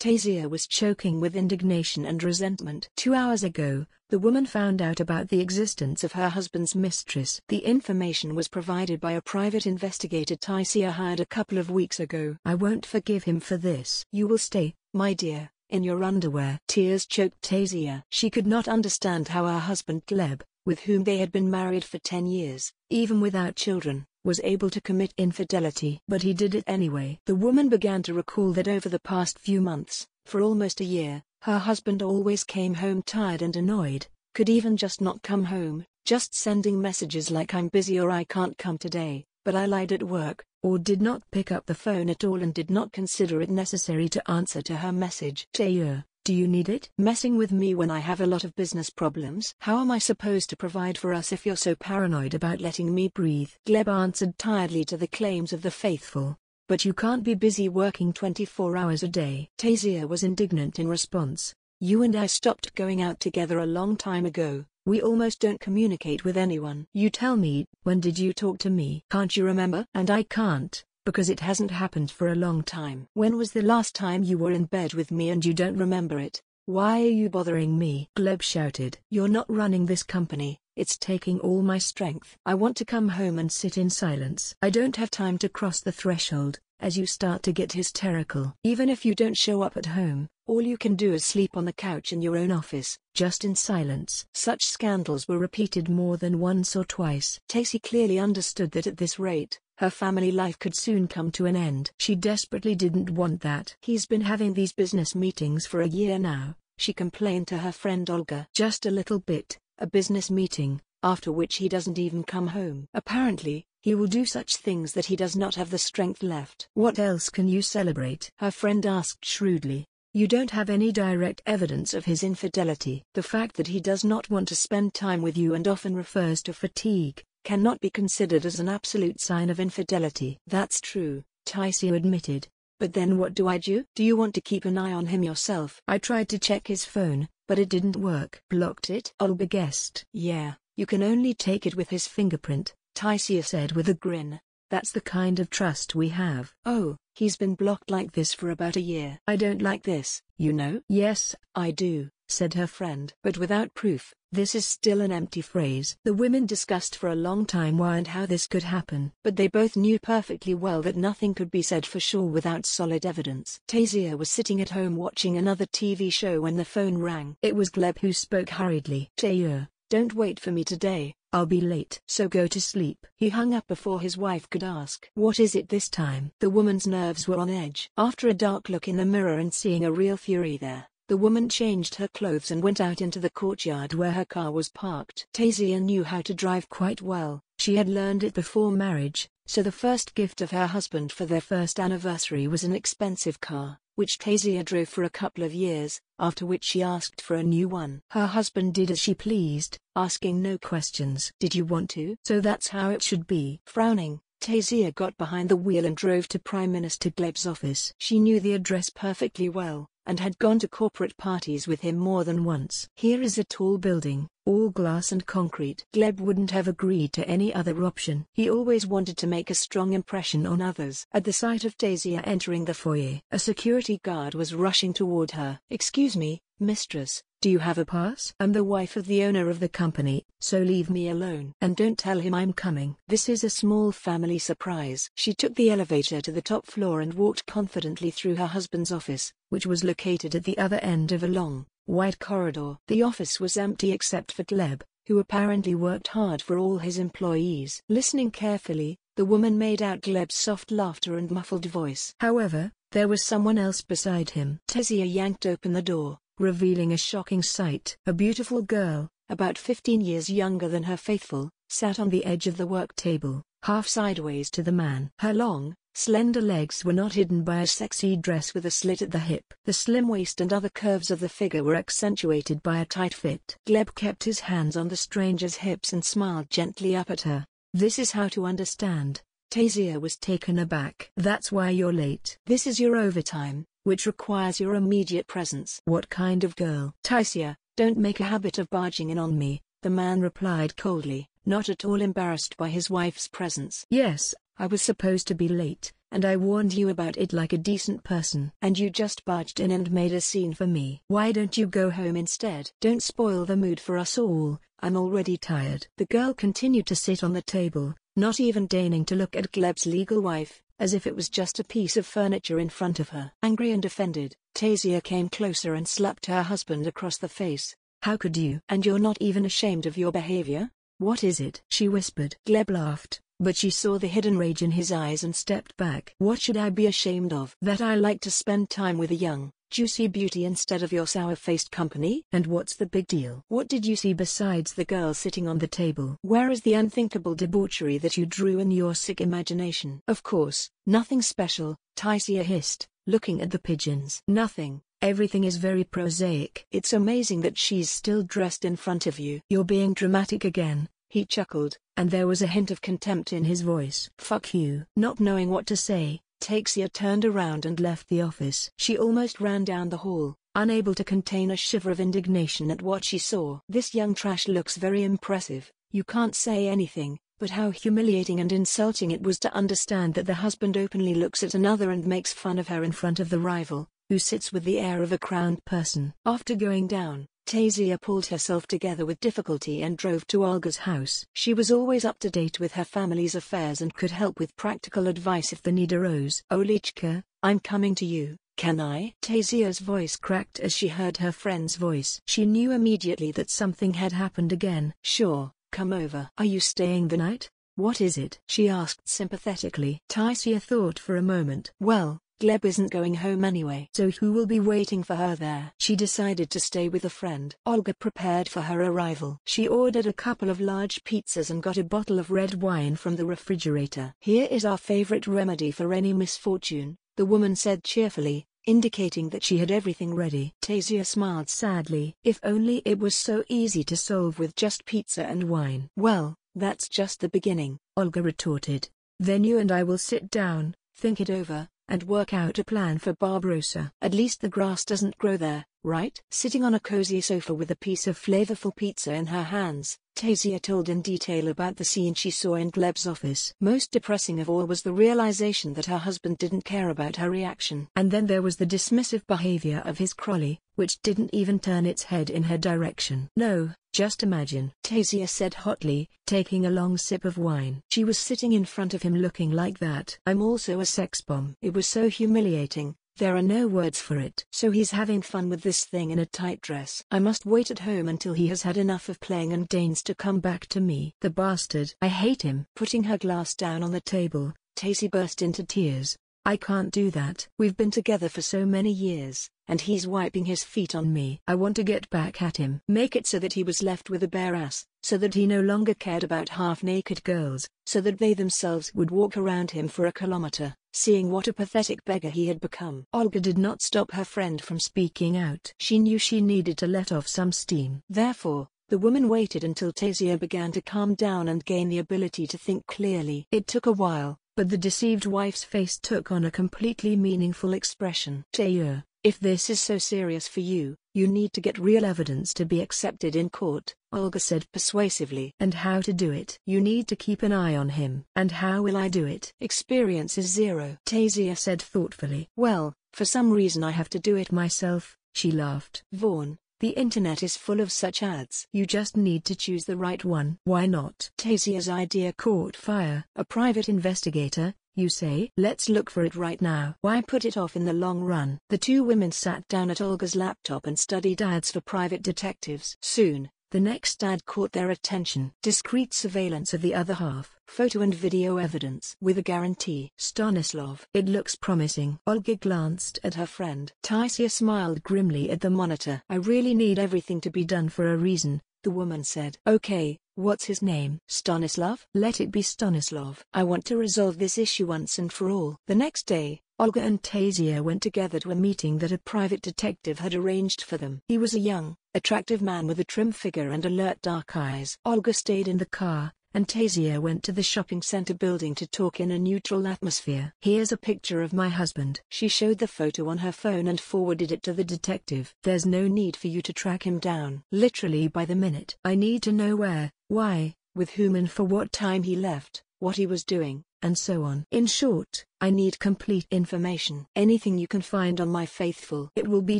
Taisiya was choking with indignation and resentment. 2 hours ago, the woman found out about the existence of her husband's mistress. The information was provided by a private investigator Taisiya hired a couple of weeks ago. I won't forgive him for this. You will stay, my dear, in your underwear. Tears choked Taisiya. She could not understand how her husband Gleb, with whom they had been married for 10 years, even without children, was able to commit infidelity. But he did it anyway. The woman began to recall that over the past few months, for almost a year, her husband always came home tired and annoyed, could even just not come home, just sending messages like "I'm busy" or "I can't come today, but I lied at work," or did not pick up the phone at all and did not consider it necessary to answer to her message. "Taisiya, do you need it? Messing with me when I have a lot of business problems? How am I supposed to provide for us if you're so paranoid about letting me breathe?" Gleb answered tiredly to the claims of the faithful. "But you can't be busy working 24 hours a day." Taisiya was indignant in response. "You and I stopped going out together a long time ago. We almost don't communicate with anyone." "You tell me, when did you talk to me? Can't you remember?" "And I can't, because it hasn't happened for a long time." "When was the last time you were in bed with me and you don't remember it? Why are you bothering me?" Gleb shouted. "You're not running this company. It's taking all my strength. I want to come home and sit in silence. I don't have time to cross the threshold, as you start to get hysterical. Even if you don't show up at home, all you can do is sleep on the couch in your own office, just in silence." Such scandals were repeated more than once or twice. Taisiya clearly understood that at this rate, her family life could soon come to an end. She desperately didn't want that. "He's been having these business meetings for a year now," she complained to her friend Olga. "Just a little bit, a business meeting, after which he doesn't even come home. Apparently, he will do such things that he does not have the strength left." "What else can you celebrate?" her friend asked shrewdly. "You don't have any direct evidence of his infidelity. The fact that he does not want to spend time with you and often refers to fatigue cannot be considered as an absolute sign of infidelity." "That's true," Taisiya admitted. "But then what do I do? Do you want to keep an eye on him yourself?" "I tried to check his phone, but it didn't work." "Blocked it?" Olga guessed. "Yeah, you can only take it with his fingerprint," Taisiya said with a grin. "That's the kind of trust we have." "Oh, he's been blocked like this for about a year. I don't like this, you know." "Yes, I do," said her friend. "But without proof, this is still an empty phrase." The women discussed for a long time why and how this could happen. But they both knew perfectly well that nothing could be said for sure without solid evidence. Taisiya was sitting at home watching another TV show when the phone rang. It was Gleb who spoke hurriedly. "Taisiya, don't wait for me today. I'll be late. So go to sleep." He hung up before his wife could ask, "What is it this time?" The woman's nerves were on edge. After a dark look in the mirror and seeing a real fury there, the woman changed her clothes and went out into the courtyard where her car was parked. Taisiya knew how to drive quite well. She had learned it before marriage, so the first gift of her husband for their first anniversary was an expensive car, which Taisiya drove for a couple of years, after which she asked for a new one. Her husband did as she pleased, asking no questions. "Did you want to?" "So that's how it should be." Frowning, Taisiya got behind the wheel and drove to Prime Minister Gleb's office. She knew the address perfectly well, and had gone to corporate parties with him more than once. "Here is a tall building, all glass and concrete." Gleb wouldn't have agreed to any other option. He always wanted to make a strong impression on others. At the sight of Taisiya entering the foyer, a security guard was rushing toward her. "Excuse me, mistress, do you have a pass? I'm the wife of the owner of the company, so leave me alone. And don't tell him I'm coming. This is a small family surprise." She took the elevator to the top floor and walked confidently through her husband's office, which was located at the other end of a long, wide corridor. The office was empty except for Gleb, who apparently worked hard for all his employees. Listening carefully, the woman made out Gleb's soft laughter and muffled voice. However, there was someone else beside him. Taisiya yanked open the door, revealing a shocking sight. A beautiful girl, about 15 years younger than her faithful, sat on the edge of the work table, half sideways to the man. Her long, slender legs were not hidden by a sexy dress with a slit at the hip. The slim waist and other curves of the figure were accentuated by a tight fit. Gleb kept his hands on the stranger's hips and smiled gently up at her. "This is how to understand." Taisiya was taken aback. "That's why you're late. This is your overtime, which requires your immediate presence." "What kind of girl?" "Taisiya, don't make a habit of barging in on me," the man replied coldly, not at all embarrassed by his wife's presence. "Yes, I was supposed to be late, and I warned you about it like a decent person. And you just barged in and made a scene for me. Why don't you go home instead? Don't spoil the mood for us all, I'm already tired." The girl continued to sit on the table, not even deigning to look at Gleb's legal wife, as if it was just a piece of furniture in front of her. Angry and offended, Taisiya came closer and slapped her husband across the face. "How could you? And you're not even ashamed of your behavior? What is it?" she whispered. Gleb laughed, but she saw the hidden rage in his eyes and stepped back. "What should I be ashamed of? That I like to spend time with a young, juicy beauty instead of your sour-faced company? And what's the big deal? What did you see besides the girl sitting on the table? Where is the unthinkable debauchery that you drew in your sick imagination?" "Of course, nothing special," Taisiya hissed, looking at the pigeons. "Nothing. Everything is very prosaic." "It's amazing that she's still dressed in front of you." "You're being dramatic again," he chuckled, and there was a hint of contempt in his voice. "Fuck you." Not knowing what to say, Taisiya turned around and left the office. She almost ran down the hall, unable to contain a shiver of indignation at what she saw. "This young trash looks very impressive." You can't say anything, but how humiliating and insulting it was to understand that the husband openly looks at another and makes fun of her in front of the rival, who sits with the air of a crowned person. After going down, Taisiya pulled herself together with difficulty and drove to Olga's house. She was always up to date with her family's affairs and could help with practical advice if the need arose. "Olichka, I'm coming to you, can I?" Taisiya's voice cracked as she heard her friend's voice. She knew immediately that something had happened again. "Sure, come over." "Are you staying the night? What is it?" she asked sympathetically. Taisiya thought for a moment. "Well, Gleb isn't going home anyway. So who will be waiting for her there?" She decided to stay with a friend. Olga prepared for her arrival. She ordered a couple of large pizzas and got a bottle of red wine from the refrigerator. "Here is our favorite remedy for any misfortune," the woman said cheerfully, indicating that she had everything ready. Taisiya smiled sadly. If only it was so easy to solve with just pizza and wine. "Well, that's just the beginning," Olga retorted. "Then you and I will sit down, think it over, and work out a plan for Barbarossa. At least the grass doesn't grow there, right?" Sitting on a cozy sofa with a piece of flavorful pizza in her hands, Taisiya told in detail about the scene she saw in Gleb's office. Most depressing of all was the realization that her husband didn't care about her reaction. And then there was the dismissive behavior of his crolly, which didn't even turn its head in her direction. "No, just imagine," Taisiya said hotly, taking a long sip of wine. She was sitting in front of him looking like that. "I'm also a sex bomb." It was so humiliating. There are no words for it. "So he's having fun with this thing in a tight dress. I must wait at home until he has had enough of playing and deigns to come back to me. The bastard. I hate him." Putting her glass down on the table, Taisiya burst into tears. "I can't do that. We've been together for so many years, and he's wiping his feet on me. I want to get back at him. Make it so that he was left with a bare ass, so that he no longer cared about half-naked girls, so that they themselves would walk around him for a kilometer, seeing what a pathetic beggar he had become." Olga did not stop her friend from speaking out. She knew she needed to let off some steam. Therefore, the woman waited until Taisiya began to calm down and gain the ability to think clearly. It took a while, but the deceived wife's face took on a completely meaningful expression. "Taisiya, if this is so serious for you, you need to get real evidence to be accepted in court," Olga said persuasively. "And how to do it?" "You need to keep an eye on him." "And how will I do it?" "Experience is zero," Taisiya said thoughtfully. "Well, for some reason I have to do it myself," she laughed. "Vaughn, the internet is full of such ads. You just need to choose the right one." "Why not?" Taisiya's idea caught fire. "A private investigator, you say?" "Let's look for it right now. Why put it off in the long run?" The two women sat down at Olga's laptop and studied ads for private detectives. Soon, the next ad caught their attention. Discreet surveillance of the other half. Photo and video evidence. With a guarantee. Stanislav. It looks promising. Olga glanced at her friend. Taisiya smiled grimly at the monitor. "I really need everything to be done for a reason," the woman said. "Okay, what's his name?" "Stanislav." "Let it be Stanislav. I want to resolve this issue once and for all." The next day, Olga and Taisiya went together to a meeting that a private detective had arranged for them. He was a young, attractive man with a trim figure and alert dark eyes. Olga stayed in the car, and Taisiya went to the shopping center building to talk in a neutral atmosphere. "Here's a picture of my husband." She showed the photo on her phone and forwarded it to the detective. "There's no need for you to track him down. Literally by the minute. I need to know where, why, with whom and for what time he left, what he was doing, and so on. In short, I need complete information. Anything you can find on my faithful, it will be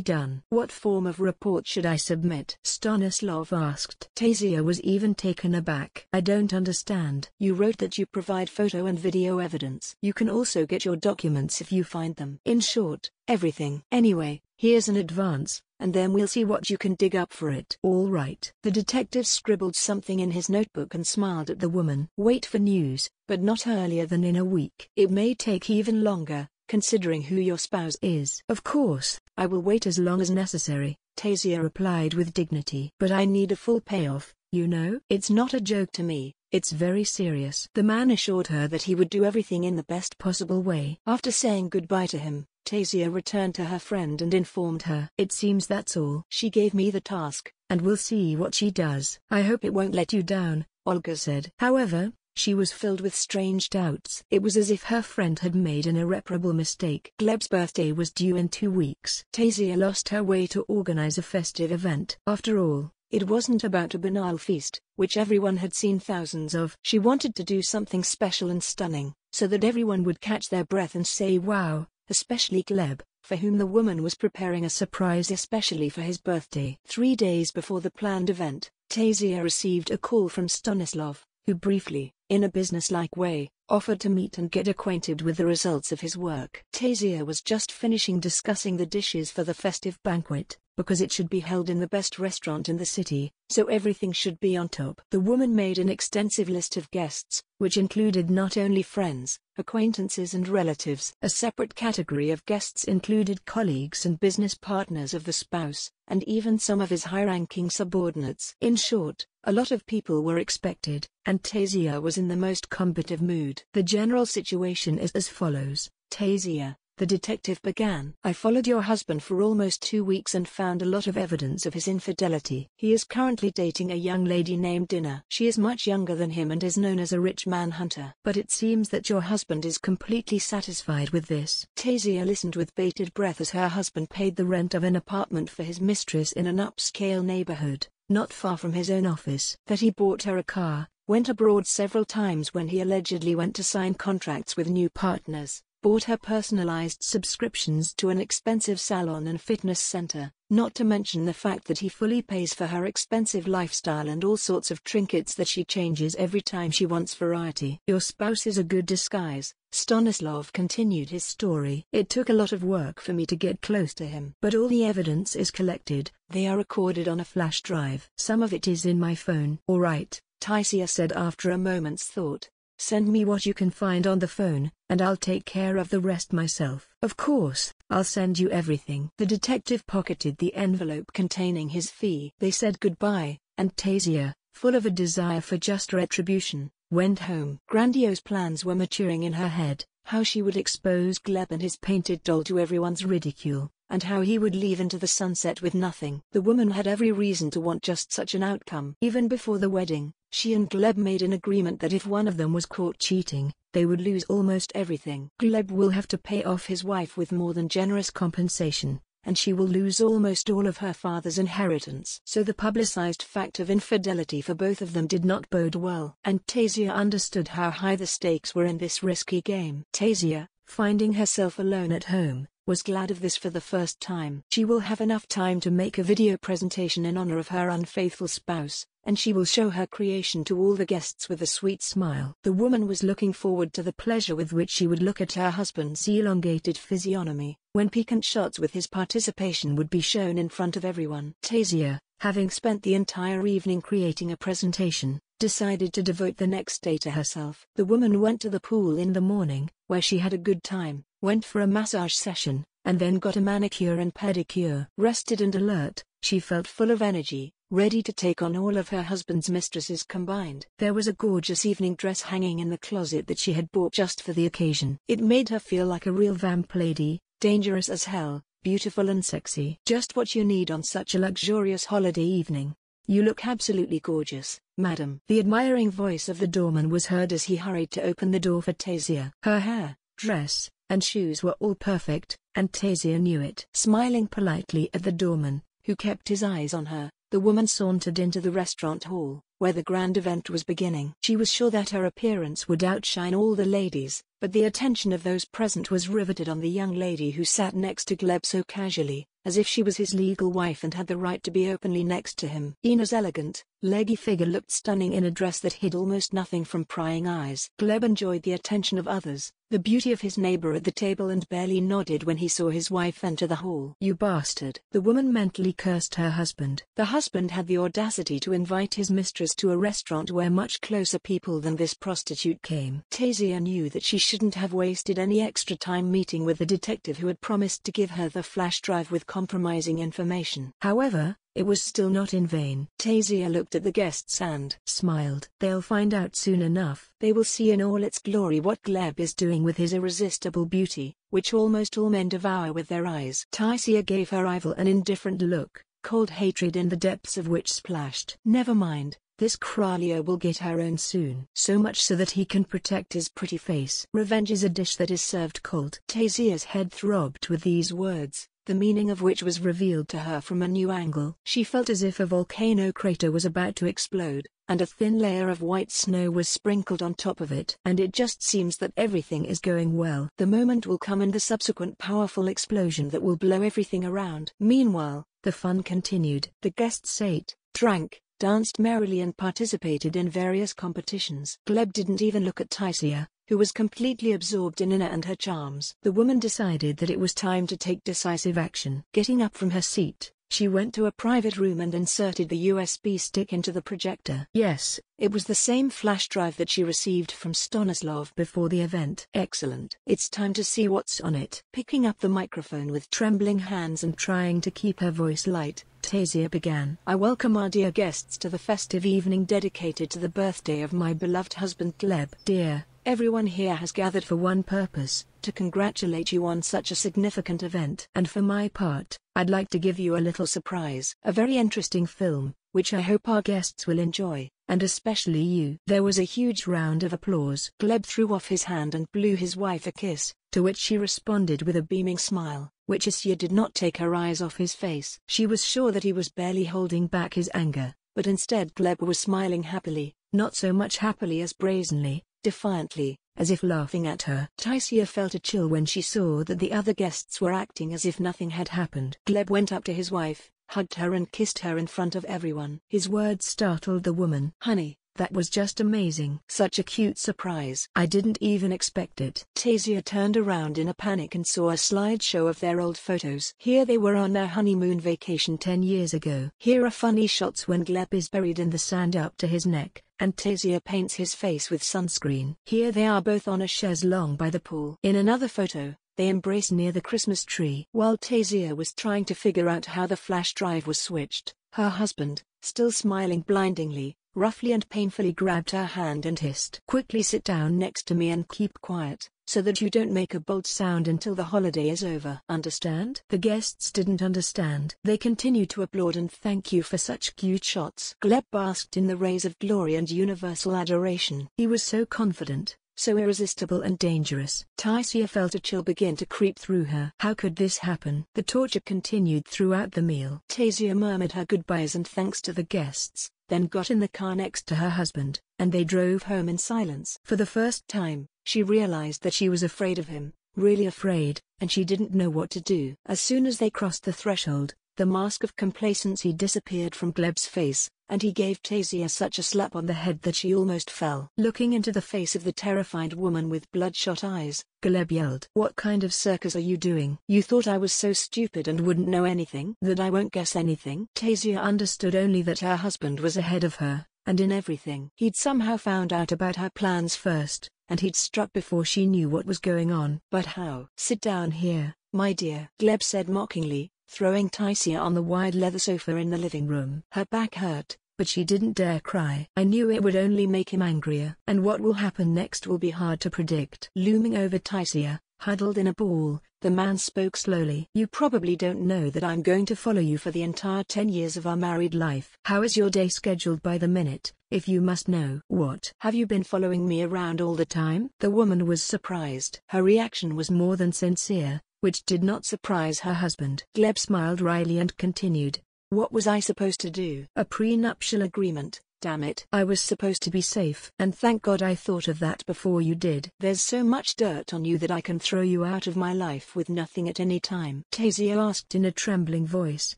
done. What form of report should I submit? Stanislav asked. Taisiya was even taken aback. I don't understand. You wrote that you provide photo and video evidence. You can also get your documents if you find them. In short, everything. Anyway, here's an advance, and then we'll see what you can dig up for it. All right. The detective scribbled something in his notebook and smiled at the woman. Wait for news, but not earlier than in a week. It may take even longer, considering who your spouse is. Of course, I will wait as long as necessary, Taisiya replied with dignity. But I need a full payoff, you know? It's not a joke to me, it's very serious. The man assured her that he would do everything in the best possible way. After saying goodbye to him, Taisiya returned to her friend and informed her. It seems that's all. She gave me the task, and we'll see what she does. I hope it won't let you down, Olga said. However, she was filled with strange doubts. It was as if her friend had made an irreparable mistake. Gleb's birthday was due in 2 weeks. Taisiya lost her way to organize a festive event. After all, it wasn't about a banal feast, which everyone had seen thousands of. She wanted to do something special and stunning, so that everyone would catch their breath and say wow. Especially Gleb, for whom the woman was preparing a surprise especially for his birthday. 3 days before the planned event, Taisiya received a call from Stanislav, who briefly, in a business-like way, offered to meet and get acquainted with the results of his work. Taisiya was just finishing discussing the dishes for the festive banquet, because it should be held in the best restaurant in the city, so everything should be on top. The woman made an extensive list of guests, which included not only friends, acquaintances and relatives. A separate category of guests included colleagues and business partners of the spouse, and even some of his high-ranking subordinates. In short, a lot of people were expected, and Taisiya was in the most combative mood. The general situation is as follows. Taisiya, the detective began. I followed your husband for almost 2 weeks and found a lot of evidence of his infidelity. He is currently dating a young lady named Dinah. She is much younger than him and is known as a rich manhunter. But it seems that your husband is completely satisfied with this. Taisiya listened with bated breath as her husband paid the rent of an apartment for his mistress in an upscale neighborhood, not far from his own office. That he bought her a car, went abroad several times when he allegedly went to sign contracts with new partners, bought her personalized subscriptions to an expensive salon and fitness center, not to mention the fact that he fully pays for her expensive lifestyle and all sorts of trinkets that she changes every time she wants variety. Your spouse is a good disguise, Stanislav continued his story. It took a lot of work for me to get close to him. But all the evidence is collected, they are recorded on a flash drive. Some of it is in my phone. All right, Taisiya said after a moment's thought. Send me what you can find on the phone, and I'll take care of the rest myself. Of course, I'll send you everything. The detective pocketed the envelope containing his fee. They said goodbye, and Taisiya, full of a desire for just retribution, went home. Grandiose plans were maturing in her head, how she would expose Gleb and his painted doll to everyone's ridicule, and how he would leave into the sunset with nothing. The woman had every reason to want just such an outcome. Even before the wedding, she and Gleb made an agreement that if one of them was caught cheating, they would lose almost everything. Gleb will have to pay off his wife with more than generous compensation, and she will lose almost all of her father's inheritance. So the publicized fact of infidelity for both of them did not bode well. And Taisiya understood how high the stakes were in this risky game. Taisiya, finding herself alone at home, was glad of this for the first time. She will have enough time to make a video presentation in honor of her unfaithful spouse, and she will show her creation to all the guests with a sweet smile. The woman was looking forward to the pleasure with which she would look at her husband's elongated physiognomy, when piquant shots with his participation would be shown in front of everyone. Taisiya, having spent the entire evening creating a presentation, decided to devote the next day to herself. The woman went to the pool in the morning, where she had a good time, went for a massage session, and then got a manicure and pedicure. Rested and alert, she felt full of energy, ready to take on all of her husband's mistresses combined. There was a gorgeous evening dress hanging in the closet that she had bought just for the occasion. It made her feel like a real vamp lady, dangerous as hell, beautiful and sexy. Just what you need on such a luxurious holiday evening. You look absolutely gorgeous, madam. The admiring voice of the doorman was heard as he hurried to open the door for Taisiya. Her hair, dress, and shoes were all perfect, and Taisiya knew it. Smiling politely at the doorman, who kept his eyes on her, The woman sauntered into the restaurant hall, where the grand event was beginning. She was sure that her appearance would outshine all the ladies, but the attention of those present was riveted on the young lady who sat next to Gleb so casually, as if she was his legal wife and had the right to be openly next to him. Ina's elegant, leggy figure looked stunning in a dress that hid almost nothing from prying eyes. Gleb enjoyed the attention of others, the beauty of his neighbor at the table, and barely nodded when he saw his wife enter the hall. "You bastard!" The woman mentally cursed her husband. The husband had the audacity to invite his mistress to a restaurant where much closer people than this prostitute came. Taisiya knew that she shouldn't have wasted any extra time meeting with the detective who had promised to give her the flash drive with compromising information. However, it was still not in vain. Taisiya looked at the guests and smiled. They'll find out soon enough. They will see in all its glory what Gleb is doing with his irresistible beauty, which almost all men devour with their eyes. Taisiya gave her rival an indifferent look, cold hatred in the depths of which splashed. Never mind, this Kralio will get her own soon. So much so that he can protect his pretty face. Revenge is a dish that is served cold. Taisiya's head throbbed with these words, the meaning of which was revealed to her from a new angle. She felt as if a volcano crater was about to explode, and a thin layer of white snow was sprinkled on top of it. And it just seems that everything is going well. The moment will come and the subsequent powerful explosion that will blow everything around. Meanwhile, the fun continued. The guests ate, drank, danced merrily and participated in various competitions. Gleb didn't even look at Taisiya, who was completely absorbed in Ina and her charms. The woman decided that it was time to take decisive action. Getting up from her seat, she went to a private room and inserted the USB stick into the projector. Yes, it was the same flash drive that she received from Stanislav before the event. Excellent. It's time to see what's on it. Picking up the microphone with trembling hands and trying to keep her voice light, Taisiya began. "I welcome our dear guests to the festive evening dedicated to the birthday of my beloved husband Gleb. Dear, everyone here has gathered for one purpose, to congratulate you on such a significant event. And for my part, I'd like to give you a little surprise. A very interesting film, which I hope our guests will enjoy, and especially you." There was a huge round of applause. Gleb threw off his hand and blew his wife a kiss, to which she responded with a beaming smile, which Taisiya did not take her eyes off his face. She was sure that he was barely holding back his anger, but instead Gleb was smiling happily, not so much happily as brazenly, defiantly, as if laughing at her. Taisiya felt a chill when she saw that the other guests were acting as if nothing had happened. Gleb went up to his wife, hugged her and kissed her in front of everyone. His words startled the woman. "Honey, that was just amazing. Such a cute surprise. I didn't even expect it." Taisiya turned around in a panic and saw a slideshow of their old photos. Here they were on their honeymoon vacation 10 years ago. Here are funny shots when Gleb is buried in the sand up to his neck, and Taisiya paints his face with sunscreen. Here they are both on a chaise longue by the pool. In another photo, they embrace near the Christmas tree. While Taisiya was trying to figure out how the flash drive was switched, her husband, still smiling blindingly, roughly and painfully grabbed her hand and hissed, "Quickly sit down next to me and keep quiet, so that you don't make a bold sound until the holiday is over. Understand?" The guests didn't understand. They continued to applaud and thank you for such cute shots. Gleb basked in the rays of glory and universal adoration. He was so confident, so irresistible and dangerous. Taisiya felt a chill begin to creep through her. How could this happen? The torture continued throughout the meal. Taisiya murmured her goodbyes and thanks to the guests, then got in the car next to her husband, and they drove home in silence. For the first time, she realized that she was afraid of him, really afraid, and she didn't know what to do. As soon as they crossed the threshold, the mask of complacency disappeared from Gleb's face, and he gave Taisiya such a slap on the head that she almost fell. Looking into the face of the terrified woman with bloodshot eyes, Gleb yelled, "What kind of circus are you doing? You thought I was so stupid and wouldn't know anything? That I won't guess anything?" Taisiya understood only that her husband was ahead of her, and in everything. He'd somehow found out about her plans first, and he'd struck before she knew what was going on. But how? "Sit down here, my dear," Gleb said mockingly, throwing Taisiya on the wide leather sofa in the living room. Her back hurt, but she didn't dare cry. "I knew it would only make him angrier. And what will happen next will be hard to predict." Looming over Taisiya, huddled in a ball, the man spoke slowly. "You probably don't know that I'm going to follow you for the entire 10 years of our married life. How is your day scheduled by the minute, if you must know?" "What? Have you been following me around all the time?" The woman was surprised. Her reaction was more than sincere, which did not surprise her husband. Gleb smiled wryly and continued, What was I supposed to do? A prenuptial agreement. Damn it. I was supposed to be safe. And thank God I thought of that before you did. There's so much dirt on you that I can throw you out of my life with nothing at any time. Taisiya asked in a trembling voice.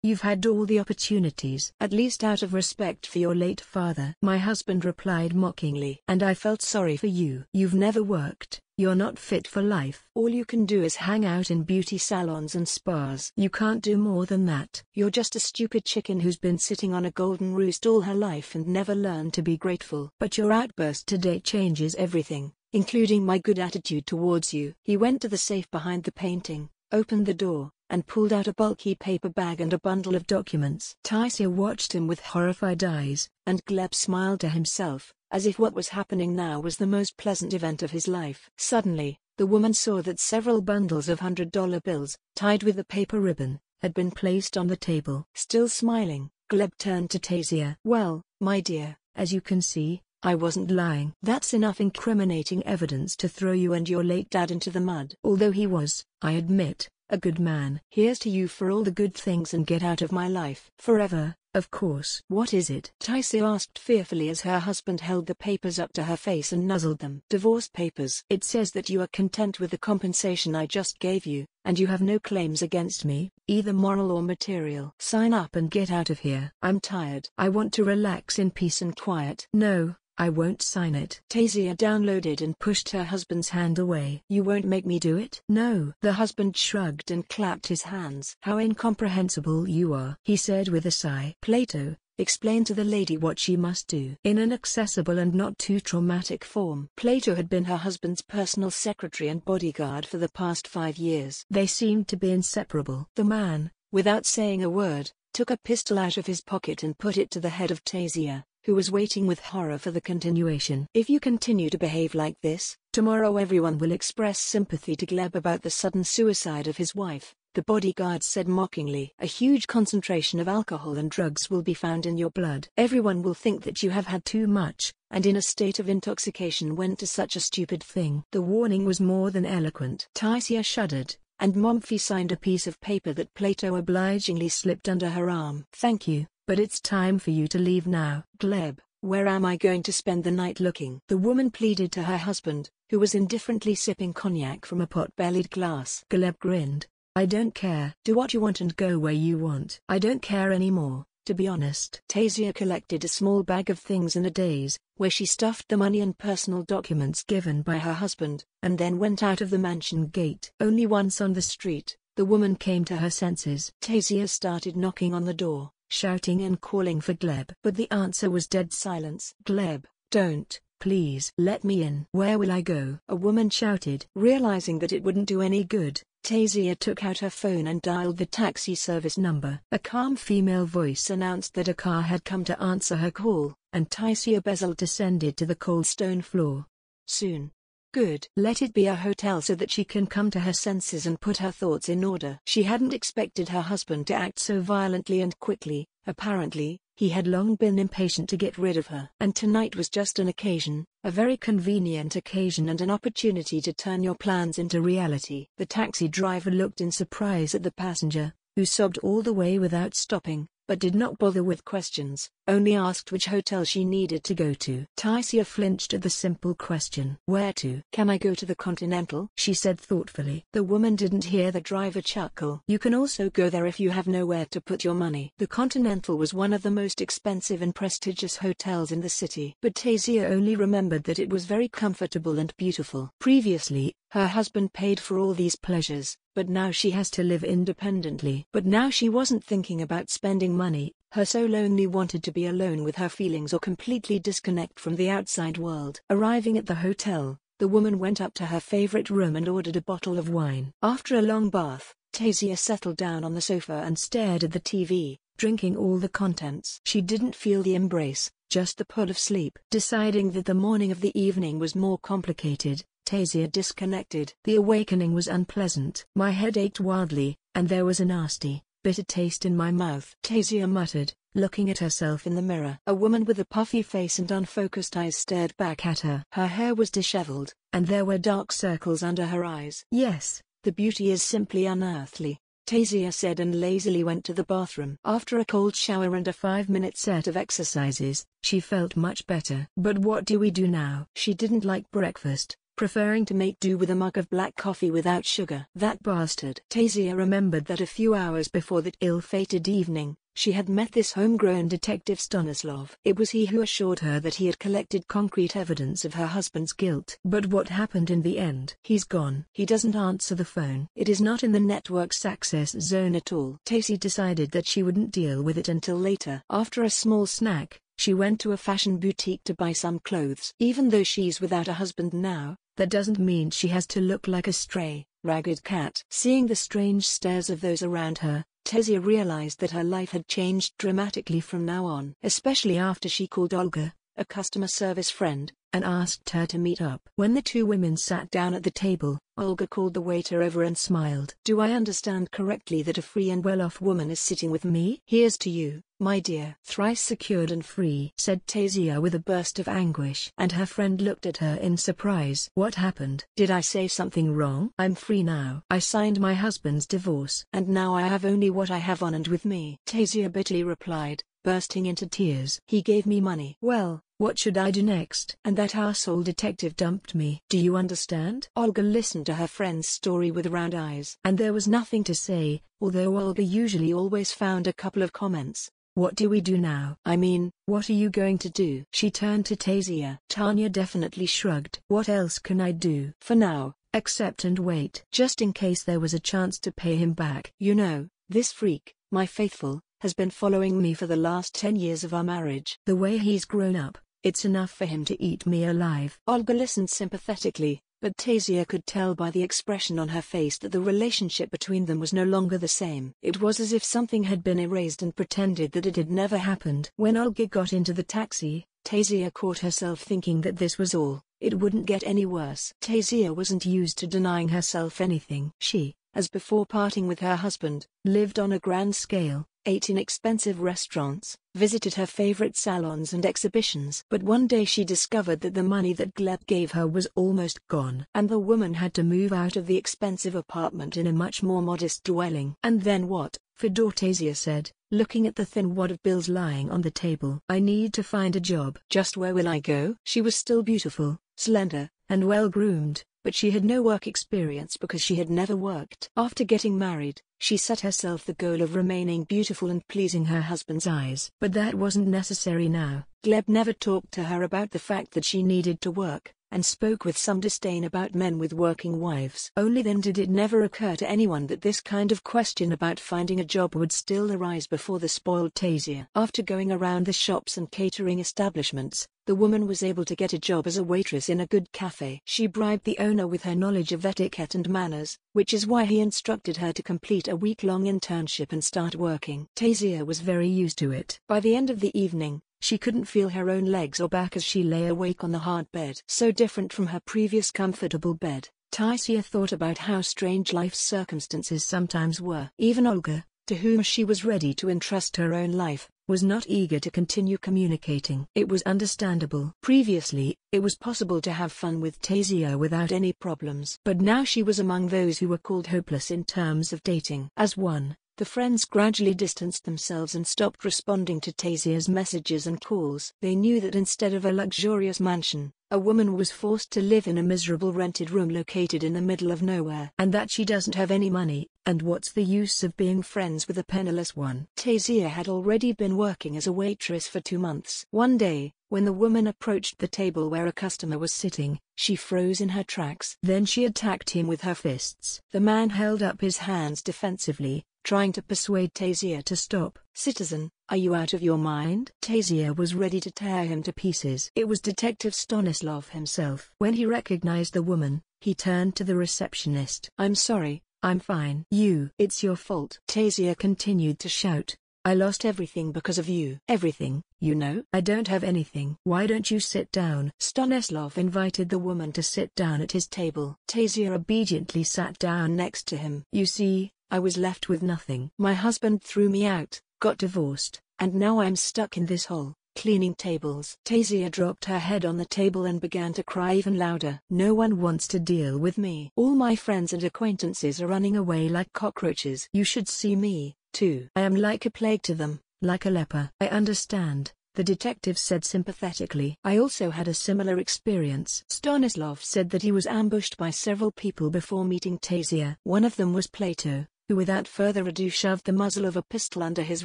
You've had all the opportunities. At least out of respect for your late father. My husband replied mockingly. And I felt sorry for you. You've never worked. You're not fit for life. All you can do is hang out in beauty salons and spas. You can't do more than that. You're just a stupid chicken who's been sitting on a golden roost all her life and never learned to be grateful. But your outburst today changes everything, including my good attitude towards you. He went to the safe behind the painting, opened the door, and pulled out a bulky paper bag and a bundle of documents. Taisiya watched him with horrified eyes, and Gleb smiled to himself, as if what was happening now was the most pleasant event of his life. Suddenly, the woman saw that several bundles of $100 bills, tied with a paper ribbon, had been placed on the table. Still smiling, Gleb turned to Taisiya. Well, my dear, as you can see, I wasn't lying. That's enough incriminating evidence to throw you and your late dad into the mud. Although he was, I admit, a good man. Here's to you for all the good things and get out of my life. Forever, of course. What is it? Taisiya asked fearfully as her husband held the papers up to her face and nuzzled them. Divorce papers. It says that you are content with the compensation I just gave you, and you have no claims against me, either moral or material. Sign up and get out of here. I'm tired. I want to relax in peace and quiet. No, I won't sign it. Taisiya downloaded and pushed her husband's hand away. You won't make me do it? No. The husband shrugged and clapped his hands. How incomprehensible you are, he said with a sigh. Plato, explain to the lady what she must do. In an accessible and not too traumatic form. Plato had been her husband's personal secretary and bodyguard for the past 5 years. They seemed to be inseparable. The man, without saying a word, took a pistol out of his pocket and put it to the head of Taisiya, who was waiting with horror for the continuation. If you continue to behave like this, tomorrow everyone will express sympathy to Gleb about the sudden suicide of his wife, the bodyguard said mockingly. A huge concentration of alcohol and drugs will be found in your blood. Everyone will think that you have had too much, and in a state of intoxication went to such a stupid thing. The warning was more than eloquent. Taisiya shuddered, and Momfi signed a piece of paper that Plato obligingly slipped under her arm. Thank you. But it's time for you to leave now. Gleb, where am I going to spend the night looking? The woman pleaded to her husband, who was indifferently sipping cognac from a pot-bellied glass. Gleb grinned. I don't care. Do what you want and go where you want. I don't care anymore, to be honest. Taisiya collected a small bag of things in a daze, where she stuffed the money and personal documents given by her husband, and then went out of the mansion gate. Only once on the street, the woman came to her senses. Taisiya started knocking on the door, shouting and calling for Gleb. But the answer was dead silence. Gleb, don't, please. Let me in. Where will I go? A woman shouted. Realizing that it wouldn't do any good, Taisiya took out her phone and dialed the taxi service number. A calm female voice announced that a car had come to answer her call, and Taisiya Bezel descended to the cold stone floor. Soon. Good. Let it be a hotel so that she can come to her senses and put her thoughts in order. She hadn't expected her husband to act so violently and quickly. Apparently, he had long been impatient to get rid of her. And tonight was just an occasion, a very convenient occasion and an opportunity to turn your plans into reality. The taxi driver looked in surprise at the passenger, who sobbed all the way without stopping, but did not bother with questions, only asked which hotel she needed to go to. Taisiya flinched at the simple question. Where to? Can I go to the Continental? She said thoughtfully. The woman didn't hear the driver chuckle. You can also go there if you have nowhere to put your money. The Continental was one of the most expensive and prestigious hotels in the city. But Taisiya only remembered that it was very comfortable and beautiful. Previously, her husband paid for all these pleasures, but now she has to live independently. But now she wasn't thinking about spending money. Her soul only wanted to be alone with her feelings or completely disconnect from the outside world. Arriving at the hotel, the woman went up to her favorite room and ordered a bottle of wine. After a long bath, Taisiya settled down on the sofa and stared at the TV, drinking all the contents. She didn't feel the embrace, just the pull of sleep. Deciding that the morning of the evening was more complicated, Taisiya disconnected. The awakening was unpleasant. My head ached wildly, and there was a nasty, bitter taste in my mouth. Taisiya muttered, looking at herself in the mirror. A woman with a puffy face and unfocused eyes stared back at her. Her hair was disheveled, and there were dark circles under her eyes. Yes, the beauty is simply unearthly. Taisiya said and lazily went to the bathroom. After a cold shower and a 5-minute set of exercises, she felt much better. But what do we do now? She didn't like breakfast, preferring to make do with a mug of black coffee without sugar. That bastard. Taisiya remembered that a few hours before that ill-fated evening, she had met this homegrown detective Stanislav. It was he who assured her that he had collected concrete evidence of her husband's guilt. But what happened in the end? He's gone. He doesn't answer the phone. It is not in the network's access zone at all. Taisiya decided that she wouldn't deal with it until later. After a small snack, she went to a fashion boutique to buy some clothes. Even though she's without a husband now, that doesn't mean she has to look like a stray, ragged cat. Seeing the strange stares of those around her, Taisiya realized that her life had changed dramatically from now on. Especially after she called Olga, a customer service friend, and asked her to meet up. When the two women sat down at the table, Olga called the waiter over and smiled. "Do I understand correctly that a free and well-off woman is sitting with me?" "Here's to you, my dear." "Thrice secured and free," said Taisiya with a burst of anguish. And her friend looked at her in surprise. "What happened? Did I say something wrong? I'm free now. I signed my husband's divorce. And now I have only what I have on and with me," Taisiya bitterly replied, bursting into tears. "He gave me money. Well, what should I do next? And that arsehole detective dumped me. Do you understand?" Olga listened to her friend's story with round eyes. And there was nothing to say, although Olga usually always found a couple of comments. "What do we do now? I mean, what are you going to do?" She turned to Taisiya. Tanya definitely shrugged. "What else can I do? For now, accept and wait. Just in case there was a chance to pay him back. You know, this freak, my faithful, has been following me for the last 10 years of our marriage. The way he's grown up, it's enough for him to eat me alive." Olga listened sympathetically, but Taisiya could tell by the expression on her face that the relationship between them was no longer the same. It was as if something had been erased and pretended that it had never happened. When Olga got into the taxi, Taisiya caught herself thinking that this was all. It wouldn't get any worse. Taisiya wasn't used to denying herself anything. She, as before parting with her husband, lived on a grand scale, ate in expensive restaurants, visited her favorite salons and exhibitions. But one day she discovered that the money that Gleb gave her was almost gone. And the woman had to move out of the expensive apartment in a much more modest dwelling. "And then what?" Fedor, Taisiya said, looking at the thin wad of bills lying on the table. "I need to find a job." "Just where will I go?" She was still beautiful, slender, and well-groomed, but she had no work experience because she had never worked. After getting married, she set herself the goal of remaining beautiful and pleasing her husband's eyes. But that wasn't necessary now. Gleb never talked to her about the fact that she needed to work, and spoke with some disdain about men with working wives. Only then did it never occur to anyone that this kind of question about finding a job would still arise before the spoiled Taisiya. After going around the shops and catering establishments, the woman was able to get a job as a waitress in a good cafe. She bribed the owner with her knowledge of etiquette and manners, which is why he instructed her to complete a week-long internship and start working. Taisiya was very used to it. By the end of the evening, she couldn't feel her own legs or back as she lay awake on the hard bed. So different from her previous comfortable bed, Taisiya thought about how strange life's circumstances sometimes were. Even Olga, to whom she was ready to entrust her own life, was not eager to continue communicating. It was understandable. Previously, it was possible to have fun with Taisiya without any problems. But now she was among those who were called hopeless in terms of dating. As one, the friends gradually distanced themselves and stopped responding to Taisiya's messages and calls. They knew that instead of a luxurious mansion, a woman was forced to live in a miserable rented room located in the middle of nowhere. And that she doesn't have any money, and what's the use of being friends with a penniless one? Taisiya had already been working as a waitress for 2 months. One day, when the woman approached the table where a customer was sitting, she froze in her tracks. Then she attacked him with her fists. The man held up his hands defensively, trying to persuade Taisiya to stop. "Citizen, are you out of your mind?" Taisiya was ready to tear him to pieces. It was Detective Stanislav himself. When he recognized the woman, he turned to the receptionist. "I'm sorry, I'm fine." "It's your fault." Taisiya continued to shout. "I lost everything because of you." "Everything, you know?" "I don't have anything." "Why don't you sit down?" Stanislav invited the woman to sit down at his table. Taisiya obediently sat down next to him. "You see, I was left with nothing. My husband threw me out, got divorced, and now I'm stuck in this hole. cleaning tables. Taisiya dropped her head on the table and began to cry even louder. No one wants to deal with me. All my friends and acquaintances are running away like cockroaches. You should see me, too. I am like a plague to them, like a leper. I understand, the detective said sympathetically. I also had a similar experience. Stanislav said that he was ambushed by several people before meeting Taisiya. One of them was Plato, who without further ado shoved the muzzle of a pistol under his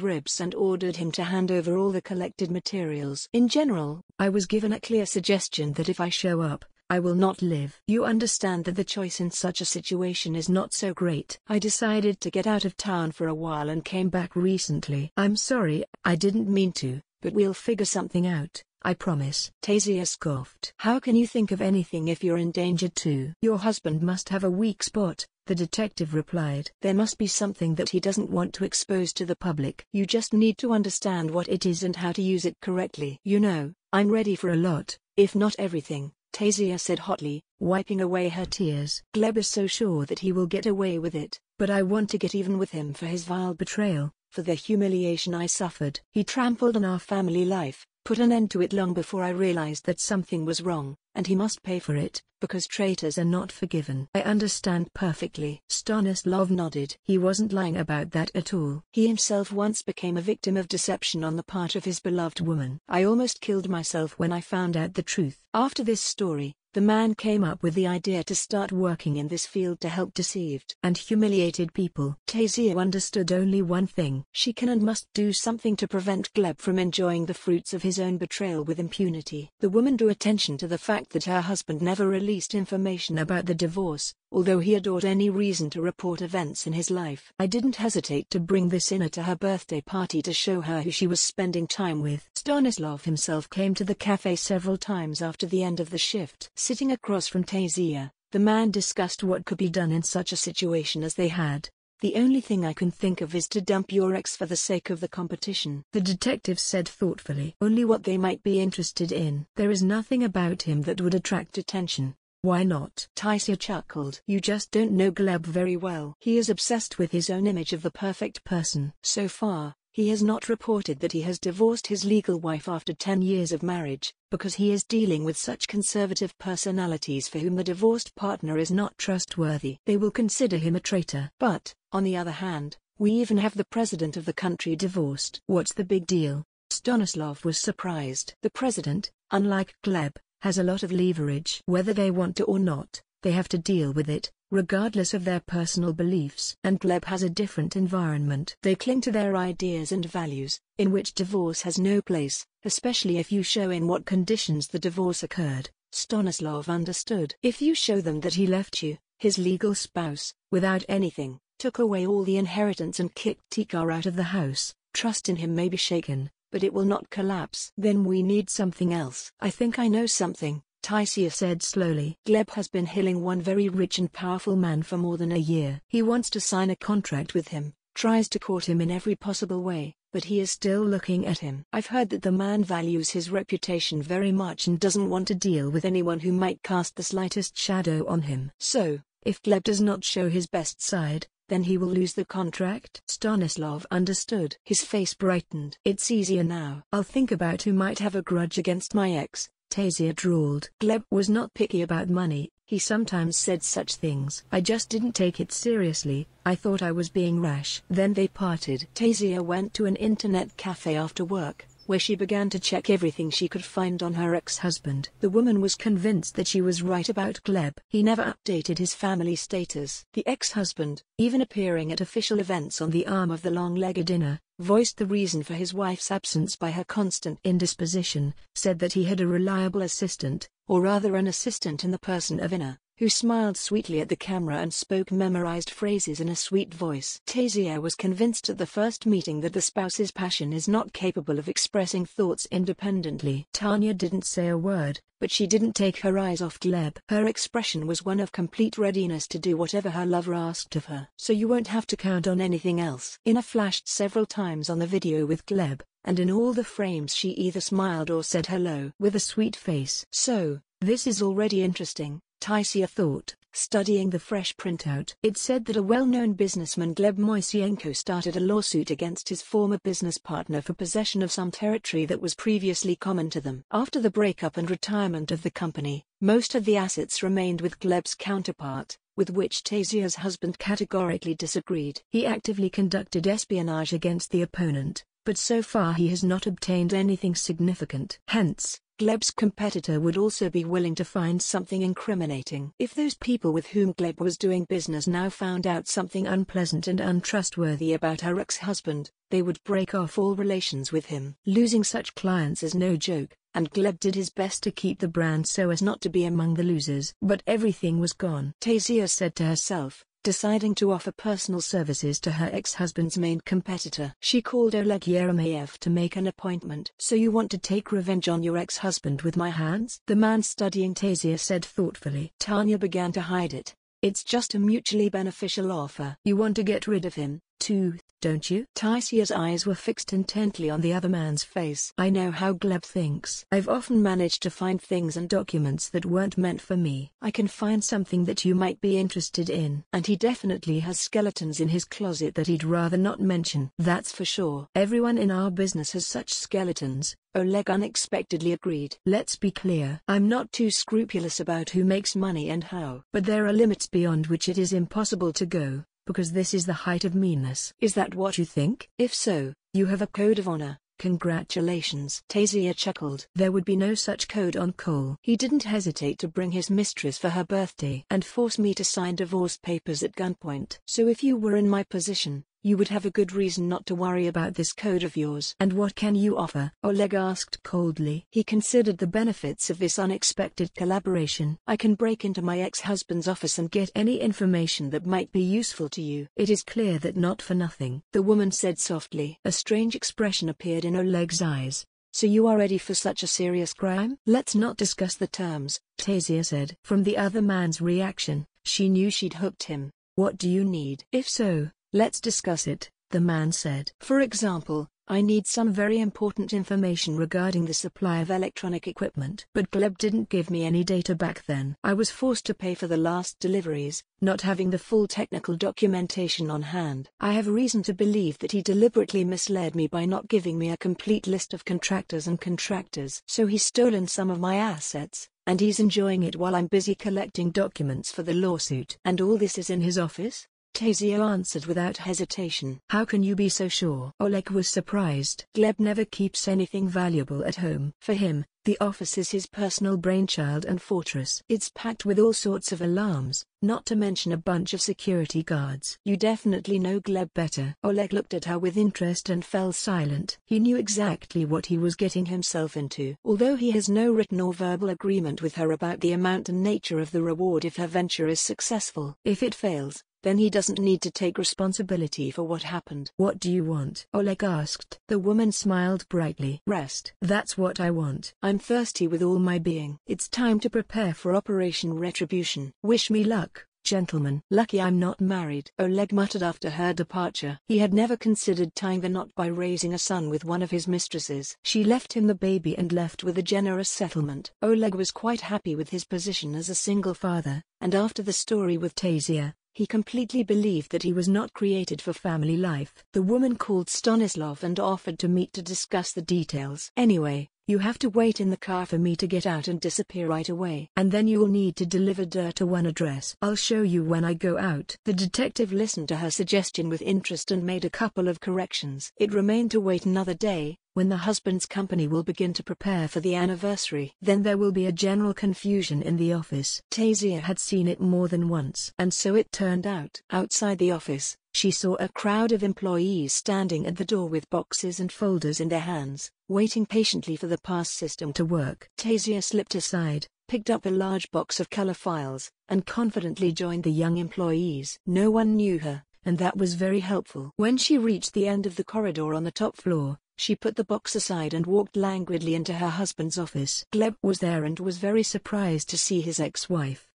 ribs and ordered him to hand over all the collected materials. In general, I was given a clear suggestion that if I show up, I will not live. You understand that the choice in such a situation is not so great. I decided to get out of town for a while and came back recently. I'm sorry, I didn't mean to, but we'll figure something out, I promise. Taisiya scoffed. How can you think of anything if you're endangered too? Your husband must have a weak spot, the detective replied. There must be something that he doesn't want to expose to the public. You just need to understand what it is and how to use it correctly. You know, I'm ready for a lot, if not everything, Taisiya said hotly, wiping away her tears. Gleb is so sure that he will get away with it, but I want to get even with him for his vile betrayal, for the humiliation I suffered. He trampled on our family life, put an end to it long before I realized that something was wrong, and he must pay for it, because traitors are not forgiven. I understand perfectly. Stanislav nodded. He wasn't lying about that at all. He himself once became a victim of deception on the part of his beloved woman. I almost killed myself when I found out the truth. After this story, the man came up with the idea to start working in this field to help deceived and humiliated people. Taisiya understood only one thing. She can and must do something to prevent Gleb from enjoying the fruits of his own betrayal with impunity. The woman drew attention to the fact that her husband never released information about the divorce, although he adored any reason to report events in his life. I didn't hesitate to bring this in to her birthday party to show her who she was spending time with. Stanislav himself came to the cafe several times after the end of the shift. Sitting across from Taisiya, the man discussed what could be done in such a situation as they had. The only thing I can think of is to dump your ex for the sake of the competition, the detective said thoughtfully. Only what they might be interested in. There is nothing about him that would attract attention. Why not? Taisiya chuckled. You just don't know Gleb very well. He is obsessed with his own image of the perfect person. So far, he has not reported that he has divorced his legal wife after 10 years of marriage, because he is dealing with such conservative personalities for whom the divorced partner is not trustworthy. They will consider him a traitor. But, on the other hand, we even have the president of the country divorced. What's the big deal? Stanislav was surprised. The president, unlike Gleb, has a lot of leverage. Whether they want to or not, they have to deal with it, regardless of their personal beliefs. And Gleb has a different environment. They cling to their ideas and values, in which divorce has no place, especially if you show in what conditions the divorce occurred. Stanislav understood. If you show them that he left you, his legal spouse, without anything, took away all the inheritance and kicked Tikar out of the house, trust in him may be shaken, but it will not collapse. Then we need something else. I think I know something, Taisiya said slowly. Gleb has been hilling one very rich and powerful man for more than a year. He wants to sign a contract with him, tries to court him in every possible way, but he is still looking at him. I've heard that the man values his reputation very much and doesn't want to deal with anyone who might cast the slightest shadow on him. So, if Gleb does not show his best side, then he will lose the contract. Stanislav understood. His face brightened. It's easier now. I'll think about who might have a grudge against my ex, Taisiya drawled. Gleb was not picky about money, he sometimes said such things. I just didn't take it seriously, I thought I was being rash. Then they parted. Taisiya went to an internet cafe after work, where she began to check everything she could find on her ex-husband. The woman was convinced that she was right about Gleb. He never updated his family status. The ex-husband, even appearing at official events on the arm of the long-legged Inna, voiced the reason for his wife's absence by her constant indisposition, said that he had a reliable assistant, or rather an assistant in the person of Inna, who smiled sweetly at the camera and spoke memorized phrases in a sweet voice. Taisiya was convinced at the first meeting that the spouse's passion is not capable of expressing thoughts independently. Tanya didn't say a word, but she didn't take her eyes off Gleb. Her expression was one of complete readiness to do whatever her lover asked of her. So you won't have to count on anything else. Inna flashed several times on the video with Gleb, and in all the frames she either smiled or said hello with a sweet face. So, this is already interesting, Taisiya thought, studying the fresh printout. It said that a well-known businessman Gleb Moisenko started a lawsuit against his former business partner for possession of some territory that was previously common to them. After the breakup and retirement of the company, most of the assets remained with Gleb's counterpart, with which Taisiya's husband categorically disagreed. He actively conducted espionage against the opponent, but so far he has not obtained anything significant. Hence, Gleb's competitor would also be willing to find something incriminating. If those people with whom Gleb was doing business now found out something unpleasant and untrustworthy about her ex-husband, they would break off all relations with him. Losing such clients is no joke, and Gleb did his best to keep the brand so as not to be among the losers. But everything was gone, Taisiya said to herself, deciding to offer personal services to her ex-husband's main competitor. She called Oleg Yeremayev to make an appointment. "So you want to take revenge on your ex-husband with my hands?" the man studying Taisiya said thoughtfully. Tanya began to hide it. "It's just a mutually beneficial offer." "You want to get rid of him, too, don't you?" Taisiya's eyes were fixed intently on the other man's face. "I know how Gleb thinks. I've often managed to find things and documents that weren't meant for me. I can find something that you might be interested in. And he definitely has skeletons in his closet that he'd rather not mention." "That's for sure. Everyone in our business has such skeletons," Oleg unexpectedly agreed. "Let's be clear. I'm not too scrupulous about who makes money and how. But there are limits beyond which it is impossible to go, because this is the height of meanness." "Is that what you think?" "If so, you have a code of honor. Congratulations." Taisiya chuckled. There would be no such code on Cole. He didn't hesitate to bring his mistress for her birthday and force me to sign divorce papers at gunpoint. "So if you were in my position, you would have a good reason not to worry about this code of yours." "And what can you offer?" Oleg asked coldly. He considered the benefits of this unexpected collaboration. "I can break into my ex-husband's office and get any information that might be useful to you." "It is clear that not for nothing," the woman said softly. A strange expression appeared in Oleg's eyes. "So you are ready for such a serious crime?" "Let's not discuss the terms," Taisiya said. From the other man's reaction, she knew she'd hooked him. "What do you need?" "If so, let's discuss it," the man said. "For example, I need some very important information regarding the supply of electronic equipment." But Gleb didn't give me any data back then. I was forced to pay for the last deliveries, not having the full technical documentation on hand. I have reason to believe that he deliberately misled me by not giving me a complete list of contractors and contractors. So he's stolen some of my assets, and he's enjoying it while I'm busy collecting documents for the lawsuit. "And all this is in his office?" Taisiya answered without hesitation. "How can you be so sure?" Oleg was surprised. "Gleb never keeps anything valuable at home. For him, the office is his personal brainchild and fortress. It's packed with all sorts of alarms, not to mention a bunch of security guards." "You definitely know Gleb better." Oleg looked at her with interest and fell silent. He knew exactly what he was getting himself into. Although he has no written or verbal agreement with her about the amount and nature of the reward if her venture is successful. If it fails, then he doesn't need to take responsibility for what happened. "What do you want?" Oleg asked. The woman smiled brightly. "Rest. That's what I want. I'm thirsty with all my being. It's time to prepare for Operation Retribution. Wish me luck, gentlemen." "Lucky I'm not married," Oleg muttered after her departure. He had never considered tying the knot by raising a son with one of his mistresses. She left him the baby and left with a generous settlement. Oleg was quite happy with his position as a single father, and after the story with Taisiya, he completely believed that he was not created for family life. The woman called Stanislav and offered to meet to discuss the details. "Anyway, you have to wait in the car for me to get out and disappear right away. And then you'll need to deliver dirt to one address. I'll show you when I go out." The detective listened to her suggestion with interest and made a couple of corrections. It remained to wait another day, when the husband's company will begin to prepare for the anniversary. Then there will be a general confusion in the office. Taisiya had seen it more than once. And so it turned out. Outside the office, she saw a crowd of employees standing at the door with boxes and folders in their hands, waiting patiently for the pass system to work. Taisiya slipped aside, picked up a large box of color files, and confidently joined the young employees. No one knew her, and that was very helpful. When she reached the end of the corridor on the top floor, she put the box aside and walked languidly into her husband's office. Gleb was there and was very surprised to see his ex-wife.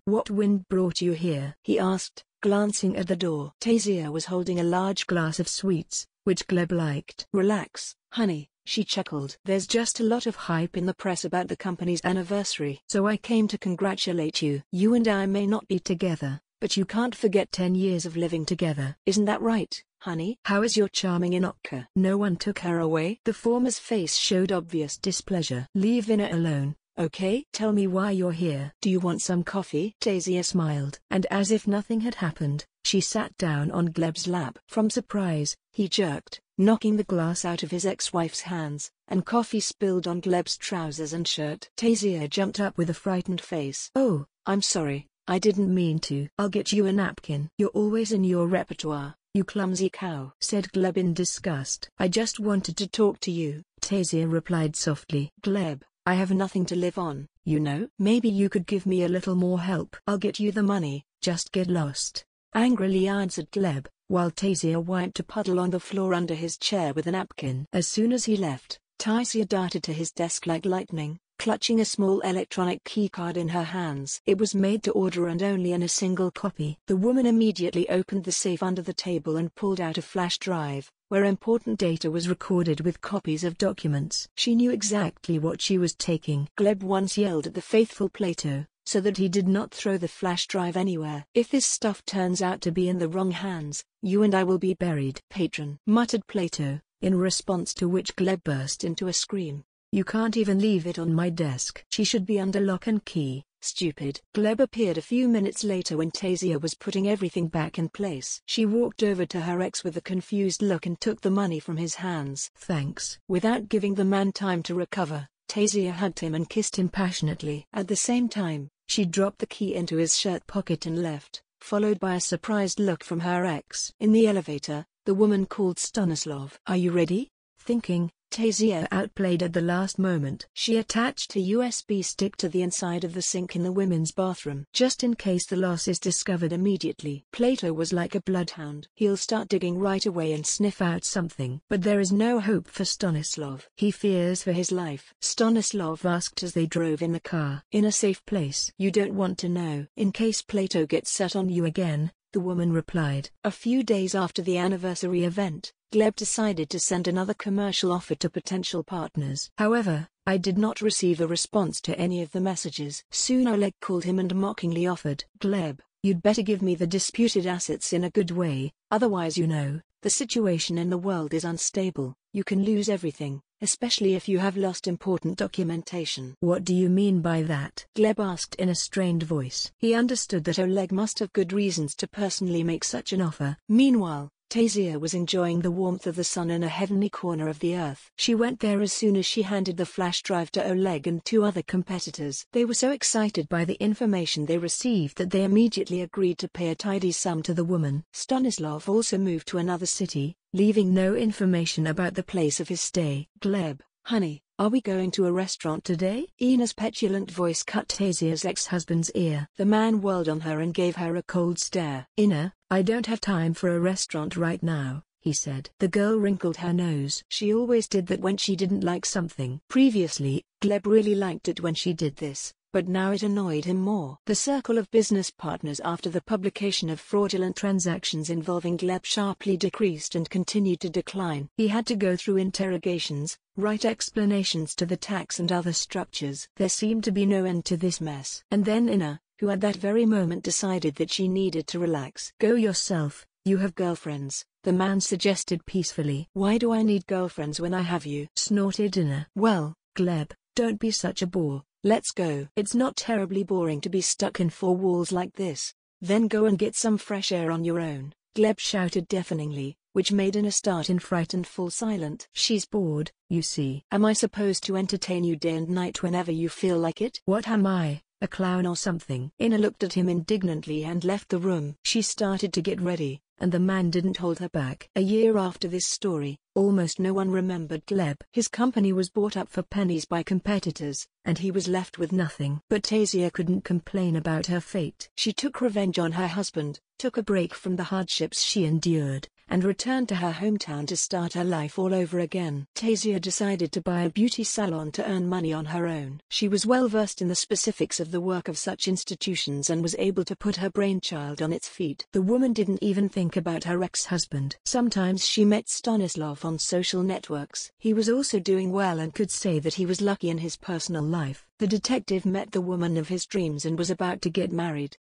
"What wind brought you here?" he asked, glancing at the door. Taisiya was holding a large glass of sweets, which Gleb liked. "Relax, honey," she chuckled. "There's just a lot of hype in the press about the company's anniversary. So I came to congratulate you. You and I may not be together, but you can't forget 10 years of living together. Isn't that right, honey? How is your charming Inoka? No one took her away?" The former's face showed obvious displeasure. "Leave Ina alone, okay? Tell me why you're here. Do you want some coffee?" Taisiya smiled. And as if nothing had happened, she sat down on Gleb's lap. From surprise, he jerked, knocking the glass out of his ex-wife's hands, and coffee spilled on Gleb's trousers and shirt. Taisiya jumped up with a frightened face. "Oh, I'm sorry. I didn't mean to." "I'll get you a napkin. You're always in your repertoire, you clumsy cow," said Gleb in disgust. "I just wanted to talk to you," Taisiya replied softly. "Gleb, I have nothing to live on, you know. Maybe you could give me a little more help." "I'll get you the money, just get lost," angrily answered Gleb, while Taisiya wiped a puddle on the floor under his chair with a napkin. As soon as he left, Taisiya darted to his desk like lightning, clutching a small electronic keycard in her hands. It was made to order and only in a single copy. The woman immediately opened the safe under the table and pulled out a flash drive, where important data was recorded with copies of documents. She knew exactly what she was taking. Gleb once yelled at the faithful Plato, so that he did not throw the flash drive anywhere. "If this stuff turns out to be in the wrong hands, you and I will be buried." "Patron," muttered Plato, in response to which Gleb burst into a scream. "You can't even leave it on my desk. She should be under lock and key, stupid." Gleb appeared a few minutes later when Taisiya was putting everything back in place. She walked over to her ex with a confused look and took the money from his hands. "Thanks." Without giving the man time to recover, Taisiya hugged him and kissed him passionately. At the same time, she dropped the key into his shirt pocket and left, followed by a surprised look from her ex. In the elevator, the woman called Stanislav. "Are you ready?" Thinking, Taisiya outplayed at the last moment. She attached a USB stick to the inside of the sink in the women's bathroom, just in case the loss is discovered immediately. Plato was like a bloodhound. He'll start digging right away and sniff out something. But there is no hope for Stanislav. He fears for his life. Stanislav asked as they drove in the car. "In a safe place?" "You don't want to know." "In case Plato gets set on you again," the woman replied. A few days after the anniversary event, Gleb decided to send another commercial offer to potential partners. "However, I did not receive a response to any of the messages." Soon Oleg called him and mockingly offered. "Gleb, you'd better give me the disputed assets in a good way, otherwise the situation in the world is unstable. You can lose everything, especially if you have lost important documentation." "What do you mean by that?" Gleb asked in a strained voice. He understood that Oleg must have good reasons to personally make such an offer. Meanwhile, Taisiya was enjoying the warmth of the sun in a heavenly corner of the earth. She went there as soon as she handed the flash drive to Oleg and two other competitors. They were so excited by the information they received that they immediately agreed to pay a tidy sum to the woman. Stanislav also moved to another city, leaving no information about the place of his stay. "Gleb, honey, are we going to a restaurant today?" Ina's petulant voice cut Taisiya's ex-husband's ear. The man whirled on her and gave her a cold stare. "Ina, I don't have time for a restaurant right now," he said. The girl wrinkled her nose. She always did that when she didn't like something. Previously, Gleb really liked it when she did this, but now it annoyed him more. The circle of business partners after the publication of fraudulent transactions involving Gleb sharply decreased and continued to decline. He had to go through interrogations, write explanations to the tax and other structures. There seemed to be no end to this mess. And then Ina, who at that very moment decided that she needed to relax. "Go yourself, you have girlfriends," the man suggested peacefully. "Why do I need girlfriends when I have you?" snorted Ina. "Well, Gleb, don't be such a bore. Let's go." "It's not terribly boring to be stuck in four walls like this." "Then go and get some fresh air on your own," Gleb shouted deafeningly, which made Ina start in fright and fall silent. "She's bored, you see." "Am I supposed to entertain you day and night whenever you feel like it? What am I, a clown or something?" Ina looked at him indignantly and left the room. She started to get ready, and the man didn't hold her back. A year after this story, almost no one remembered Gleb. His company was bought up for pennies by competitors, and he was left with nothing. But Taisiya couldn't complain about her fate. She took revenge on her husband, took a break from the hardships she endured, and returned to her hometown to start her life all over again. Taisiya decided to buy a beauty salon to earn money on her own. She was well versed in the specifics of the work of such institutions and was able to put her brainchild on its feet. The woman didn't even think about her ex-husband. Sometimes she met Stanislav on social networks. He was also doing well and could say that he was lucky in his personal life. The detective met the woman of his dreams and was about to get married.